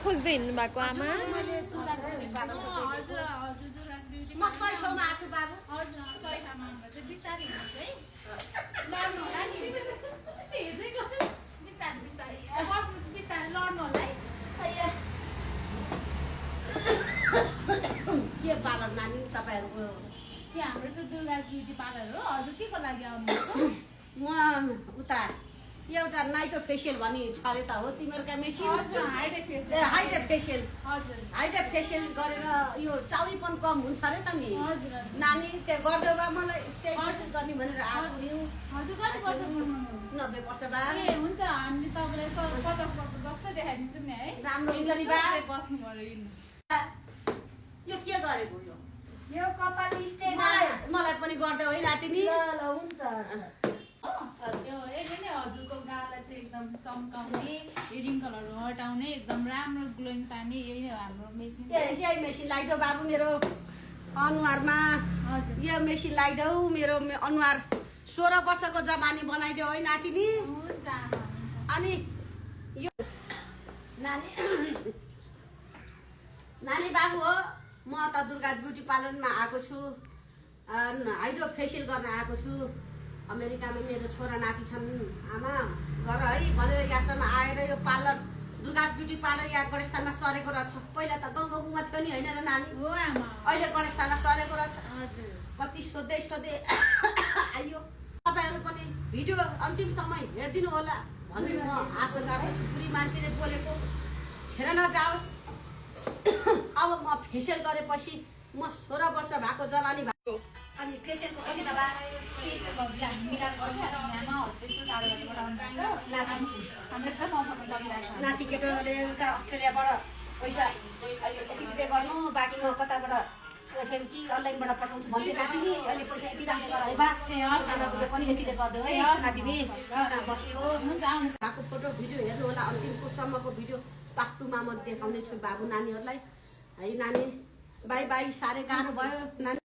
खोज्दै हिँड्नु भएको आमा? मैले दुर्गा ब्युटी पार्लर हजुर हजुर दुर्गा ब्युटी म सही ठाउँमा आछु बाबु। हजुर सही ठाउँमा आउनुभएको चाहिँ बिस्तारै हिँड्नुहोस् है लड्नु होला नि हेर्दै गयो बिस्तारै बिस्तारै बस्नुहोस् बिस्तारै लड्नु होला है के पार्लर नानी तपाईँहरूको? यो हाम्रो चाहिँ दुर्गा ब्युटी पार्लर हो हजुर के को लागि आउनुभएको म उता एउटा नाइटो फेसियल भनी छ अरे त हो तिमीहरूका मेसिन? हजुर हाइड्रा फेसियल हाइड्रा फेसियल। हजुर हाइड्रा फेसियल गरेर यो चाउरीपन कम हुन्छ अरे त नि हजुर हजुर नानी। त्यहाँ गरिदेऊ बा मलाई त्यही फेसियल गर्ने भनेर आएको नि। हजुर कति वर्ष पुग्नु 90 वर्ष बा। ए हुन्छ हामीले तपाईँलाई 50 वर्ष जस्तो देखाइदिन्छौँ नि है राम्रो हुन्छ नि बा। बस्नु पर्यो हिँड्नुहोस् यो के गरेको यो? यो कपाल स्टेन मलाई पनि गरिदेऊ है नातिनी। ल हुन्छ यो यसले नै हजुरको गालाई चाहिँ एकदम चम्काउने यो रिङ्कलहरू हटाउने एकदम राम्रो ग्लोइङ पार्ने यही नै हो हाम्रो मेसिन यही मेसिन लगाइदेऊ बाबु मेरो अनुहारमा। हजुर यो मेसिन लगाइदेऊ मेरो अनुहार 16 वर्षको जवानी बनाइदेऊ है नातिनी। हुन्छ आमा हुन्छ अनि यो नानी नानी बाबु हो म त दुर्गा ब्युटी पार्लरमा आएको छु। हाइड्रो फेसियल गर्न आएको छु। अमेरिकामा मेरो छोरा नाति छन् आमा गर है भनेर यहाँसम्म आएर यो पार्लर दुर्गा ब्युटी पार्लर यहाँ गणेशस्थानमा सरेको रहेछ। पहिला त गङ्गापुङमा थियो नि होइन र नानी? हो आमा अहिले गणेशस्थानमा सरेको रहेछ। हजुर कति सोध्दै सोध्दै आइयो। तपाईँहरू पनि भिडियो अन्तिमसम्म हेरिदिनु होला भन्ने म आशा गर्दछु। बुढी मान्छेले बोलेको खेर नजाओस्। अब म फेसियल गरेपछि म 16 वर्ष भएको जवानी भएको। अनि फेसियलको कति छ बा? फेसियल हजुर हामी मिलाएर गरिरहेको छौँ यहाँमा हजुर यत्रो टाढोबाट आउनुहुन्छ हाम्रो एकदम अफरमा चलिरहेको छ नाति केटोले उता अस्ट्रेलियाबाट पैसा अहिले यति दिँदै गर्नु बाँकी म कताबाट फेरि कि अनलाइनबाट पठाउँछु भन्दै नातिनी। अहिले पैसा यति राख्दै गर है बा। ए हस् आमाले पनि यतिले गरिदेऊ है नातिनी। कहाँ बस्ने हो? हुन्छ आउनुहोस् भएको फोटो भिडियो हेर्नु होला। अन्तिमसम्मको भिडियो पार्ट 2 मा म देखाउने छु बाबु नानीहरूलाई है नानी। By by. साह्रै गाह्रो भयो नानी।